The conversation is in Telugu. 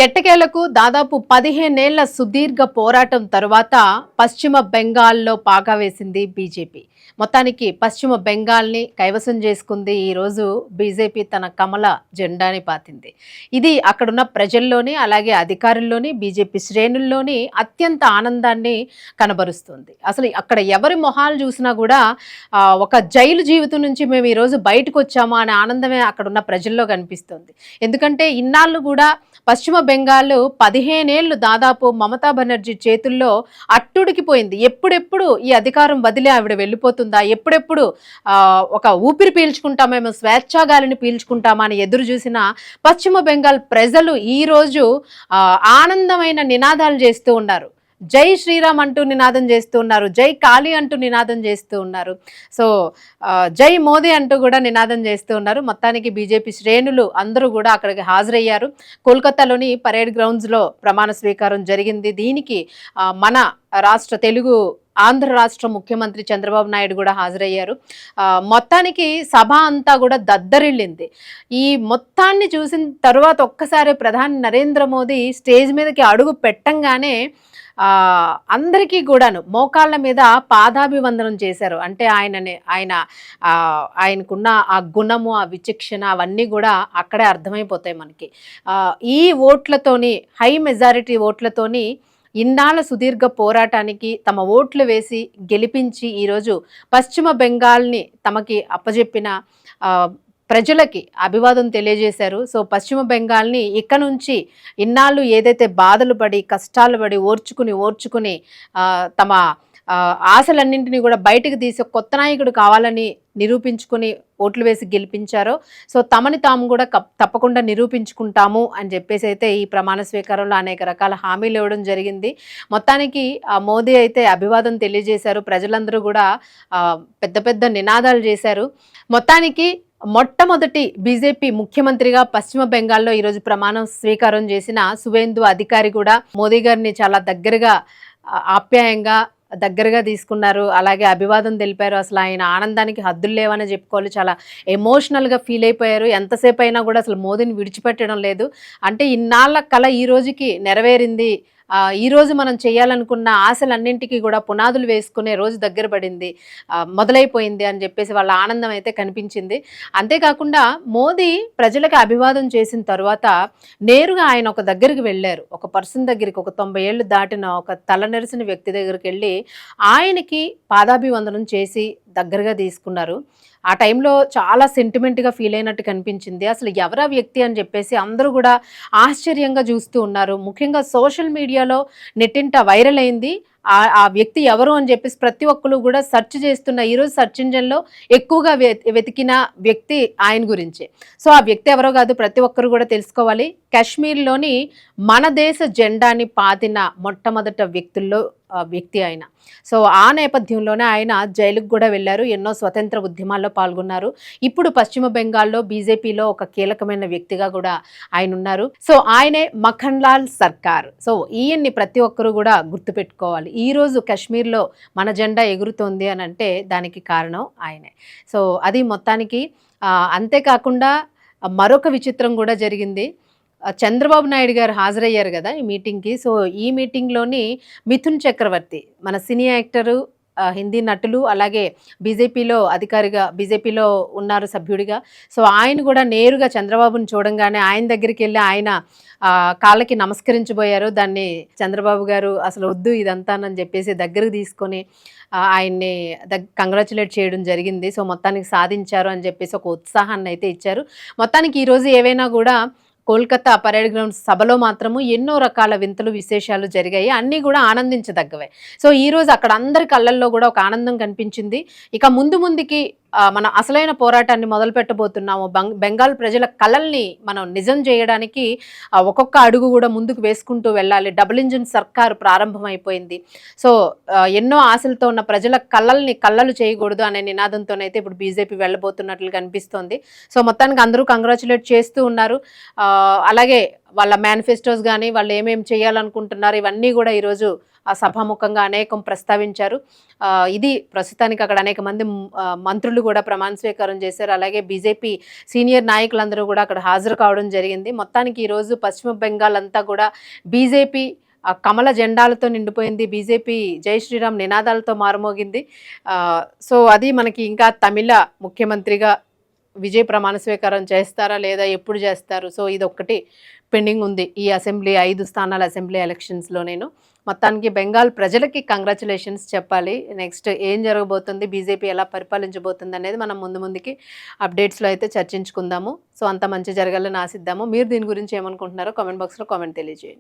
ఎట్టకేలకు దాదాపు 15 ఏళ్ల సుదీర్ఘ పోరాటం తరువాత పశ్చిమ బెంగాల్లో పాగా వేసింది బీజేపీ. మొత్తానికి పశ్చిమ బెంగాల్ని కైవసం చేసుకుంది. ఈరోజు బీజేపీ తన కమల జెండాని పాతింది. ఇది అక్కడున్న ప్రజల్లోని అలాగే అధికారుల్లోని బీజేపీ శ్రేణుల్లోని అత్యంత ఆనందాన్ని కనబరుస్తుంది. అసలు అక్కడ ఎవరి మొహాలు చూసినా కూడా ఒక జైలు జీవితం నుంచి మేము ఈరోజు బయటకు వచ్చామా అనే ఆనందమే అక్కడున్న ప్రజల్లో కనిపిస్తుంది. ఎందుకంటే ఇన్నాళ్ళు కూడా పశ్చిమ బెంగాల్ 15 ఏళ్లు దాదాపు మమతా బెనర్జీ చేతుల్లో అట్టుడికిపోయింది. ఎప్పుడెప్పుడు ఈ అధికారం వదిలి ఆవిడ వెళ్ళిపోతుందా, ఎప్పుడెప్పుడు ఒక ఊపిరి పీల్చుకుంటామేమో, స్వేచ్ఛాగాలిని పీల్చుకుంటామా అని ఎదురు చూసిన పశ్చిమ బెంగాల్ ప్రజలు ఈరోజు ఆనందమైన నినాదాలు చేస్తూ ఉన్నారు. జై శ్రీరామ్ అంటూ నినాదం చేస్తూ ఉన్నారు, జై కాళీ అంటూ నినాదం చేస్తూ ఉన్నారు. సో జై మోదీ అంటూ కూడా నినాదం చేస్తూ ఉన్నారు. మొత్తానికి బీజేపీ శ్రేణులు అందరూ కూడా అక్కడికి హాజరయ్యారు. కోల్కతాలోని పరేడ్ గ్రౌండ్స్లో ప్రమాణ స్వీకారం జరిగింది. దీనికి మన ఆంధ్ర రాష్ట్ర ముఖ్యమంత్రి చంద్రబాబు నాయుడు కూడా హాజరయ్యారు. మొత్తానికి సభ అంతా కూడా దద్దరిల్లింది. ఈ మొత్తాన్ని చూసిన తర్వాత ఒక్కసారి ప్రధాని నరేంద్ర మోదీ స్టేజ్ మీదకి అడుగు పెట్టంగానే అందరికీ కూడాను మోకాళ్ళ మీద పాదాభివందనం చేశారు. అంటే ఆయనకున్న ఆ గుణము, ఆ విచక్షణ అవన్నీ కూడా అక్కడే అర్థమైపోతాయి మనకి. ఈ ఓట్లతోని, హై మెజారిటీ ఓట్లతోని ఇన్నాళ్ళ సుదీర్ఘ పోరాటానికి తమ ఓట్లు వేసి గెలిపించి ఈరోజు పశ్చిమ బెంగాల్ని తమకి అప్పజెప్పిన ప్రజలకి అభివాదం తెలియజేశారు. సో పశ్చిమ బెంగాల్ని ఇక నుంచి ఇన్నాళ్ళు ఏదైతే బాధలు పడి కష్టాలు పడి ఓర్చుకుని తమ ఆశలన్నింటినీ కూడా బయటకు తీసి కొత్త నాయకుడు కావాలని నిరూపించుకుని ఓట్లు వేసి గెలిపించారో, సో తమని తాము కూడా తప్పకుండా నిరూపించుకుంటాము అని చెప్పేసి అయితే ఈ ప్రమాణ స్వీకారంలో అనేక రకాల హామీలు ఇవ్వడం జరిగింది. మొత్తానికి మోదీ అయితే అభివాదం తెలియజేశారు. ప్రజలందరూ కూడా పెద్ద పెద్ద నినాదాలు చేశారు. మొత్తానికి మొట్టమొదటి బీజేపీ ముఖ్యమంత్రిగా పశ్చిమ బెంగాల్లో ఈరోజు ప్రమాణం స్వీకారం చేసిన సువేందు అధికారి కూడా మోదీ గారిని చాలా ఆప్యాయంగా దగ్గరగా తీసుకున్నారు. అలాగే అభివాదం తెలిపారు. అసలు ఆయన ఆనందానికి హద్దులు లేవని చెప్పుకోవాలి. చాలా ఎమోషనల్గా ఫీల్ అయిపోయారు. ఎంతసేపు అయినా కూడా అసలు మోదీని విడిచిపెట్టడం లేదు. అంటే ఇన్నాళ్ళ కళ ఈ రోజుకి నెరవేరింది. ఈరోజు మనం చేయాలనుకున్న ఆశలన్నింటికీ కూడా పునాదులు వేసుకునే రోజు దగ్గర పడింది, మొదలైపోయింది అని చెప్పేసి వాళ్ళ ఆనందం అయితే కనిపించింది. అంతేకాకుండా మోదీ ప్రజలకు అభివాదం చేసిన తర్వాత నేరుగా ఆయన ఒక దగ్గరికి వెళ్ళారు. ఒక పర్సన్ దగ్గరికి, ఒక 90 ఏళ్ళు దాటిన ఒక తలనెరిసిన వ్యక్తి దగ్గరికి వెళ్ళి ఆయనకి పాదాభివందనం చేసి దగ్గరగా తీసుకున్నారు. ఆ టైంలో చాలా సెంటిమెంట్గా ఫీల్ అయినట్టు కనిపించింది. అసలు ఎవరా వ్యక్తి అని చెప్పేసి అందరూ కూడా ఆశ్చర్యంగా చూస్తూ ఉన్నారు. ముఖ్యంగా సోషల్ మీడియాలో నెట్టింట వైరల్ అయింది. ఆ వ్యక్తి ఎవరు అని చెప్పేసి ప్రతి ఒక్కరు కూడా సెర్చ్ చేస్తున్న ఈరోజు సెర్చ్ ఇంజన్లో ఎక్కువగా వెతికిన వ్యక్తి ఆయన గురించే. సో ఆ వ్యక్తి ఎవరో కాదు, ప్రతి ఒక్కరు కూడా తెలుసుకోవాలి. కాశ్మీర్లోని మన దేశ జెండాని పాతిన మొట్టమొదట వ్యక్తి ఆయన. సో ఆ నేపథ్యంలోనే ఆయన జైలుకు కూడా వెళ్ళారు. ఎన్నో స్వతంత్ర ఉద్యమాల్లో పాల్గొన్నారు. ఇప్పుడు పశ్చిమ బెంగాల్లో బీజేపీలో ఒక కీలకమైన వ్యక్తిగా కూడా ఆయన ఉన్నారు. సో ఆయనే మఖన్లాల్ సర్కార్. సో ఈయన్ని ప్రతి ఒక్కరు కూడా గుర్తుపెట్టుకోవాలి. ఈరోజు కాశ్మీర్లో మన జెండా ఎగురుతోంది అని అంటే దానికి కారణం ఆయనే. సో అది మొత్తానికి. అంతేకాకుండా మరొక విచిత్రం కూడా జరిగింది. చంద్రబాబు నాయుడు గారు హాజరయ్యారు కదా ఈ మీటింగ్కి. సో ఈ మీటింగ్లోని మిథున్ చక్రవర్తి, మన సినీ యాక్టరు, హిందీ నటులు, అలాగే బీజేపీలో ఉన్నారు సభ్యుడిగా. సో ఆయన కూడా నేరుగా చంద్రబాబుని చూడంగానే ఆయన దగ్గరికి వెళ్ళి ఆయన కాళ్ళకి నమస్కరించబోయారు. దాన్ని చంద్రబాబు గారు అసలు వద్దు ఇదంతానని చెప్పేసి దగ్గరకు తీసుకొని ఆయన్ని కంగ్రాచులేట్ చేయడం జరిగింది. సో మొత్తానికి సాధించారు అని చెప్పేసి ఒక ఉత్సాహాన్ని అయితే ఇచ్చారు. మొత్తానికి ఈరోజు ఏవైనా కూడా కోల్కతా పరేడ్ గ్రౌండ్ సభలో మాత్రము ఎన్నో రకాల వింతలు విశేషాలు జరిగాయి. అన్నీ కూడా ఆనందించదగ్గవే. సో ఈరోజు అక్కడ అందరి కళ్ళల్లో కూడా ఒక ఆనందం కనిపించింది. ఇక ముందుకి మన అసలైన పోరాటాన్ని మొదలు పెట్టబోతున్నాము. బెంగాల్ ప్రజల కలల్ని మనం నిజం చేయడానికి ఒక్కొక్క అడుగు కూడా ముందుకు వేసుకుంటూ వెళ్ళాలి. డబుల్ ఇంజిన్ సర్కారు ప్రారంభమైపోయింది. సో ఎన్నో ఆశలతో ఉన్న ప్రజల కళ్ళలు చేయకూడదు అనే నినాదంతోనైతే ఇప్పుడు బీజేపీ వెళ్ళబోతున్నట్లు కనిపిస్తోంది. సో మొత్తానికి అందరూ కంగ్రాచులేట్ చేస్తూ ఉన్నారు. అలాగే వాళ్ళ మేనిఫెస్టోస్ కానీ వాళ్ళు ఏమేమి చేయాలనుకుంటున్నారు ఇవన్నీ కూడా ఈరోజు ఆ సభాముఖంగా అనేకం ప్రస్తావించారు. ఇది ప్రస్తుతానికి అక్కడ అనేక మంది మంత్రులు కూడా ప్రమాణ స్వీకారం చేశారు. అలాగే బీజేపీ సీనియర్ నాయకులందరూ కూడా అక్కడ హాజరు కావడం జరిగింది. మొత్తానికి ఈరోజు పశ్చిమ బెంగాల్ అంతా కూడా బీజేపీ కమల జెండాలతో నిండిపోయింది. బీజేపీ జై శ్రీరామ్ నినాదాలతో మారుమోగింది. సో అది మనకి ఇంకా తమిళ ముఖ్యమంత్రిగా విజయ్ ప్రమాణ స్వీకారం చేస్తారా లేదా, ఎప్పుడు చేస్తారు? సో ఇదొక్కటి పెండింగ్ ఉంది ఈ అసెంబ్లీ 5 స్థానాల అసెంబ్లీ ఎలక్షన్స్లో. నేను మొత్తానికి బెంగాల్ ప్రజలకి కంగ్రాచులేషన్స్ చెప్పాలి. నెక్స్ట్ ఏం జరగబోతుంది, బీజేపీ ఎలా పరిపాలించబోతుంది అనేది మనం ముందుకి అప్డేట్స్లో అయితే చర్చించుకుందాము. సో అంత మంచి జరగాలని ఆశిద్దాము. మీరు దీని గురించి ఏమనుకుంటున్నారో కామెంట్ బాక్స్లో కామెంట్ తెలియజేయండి.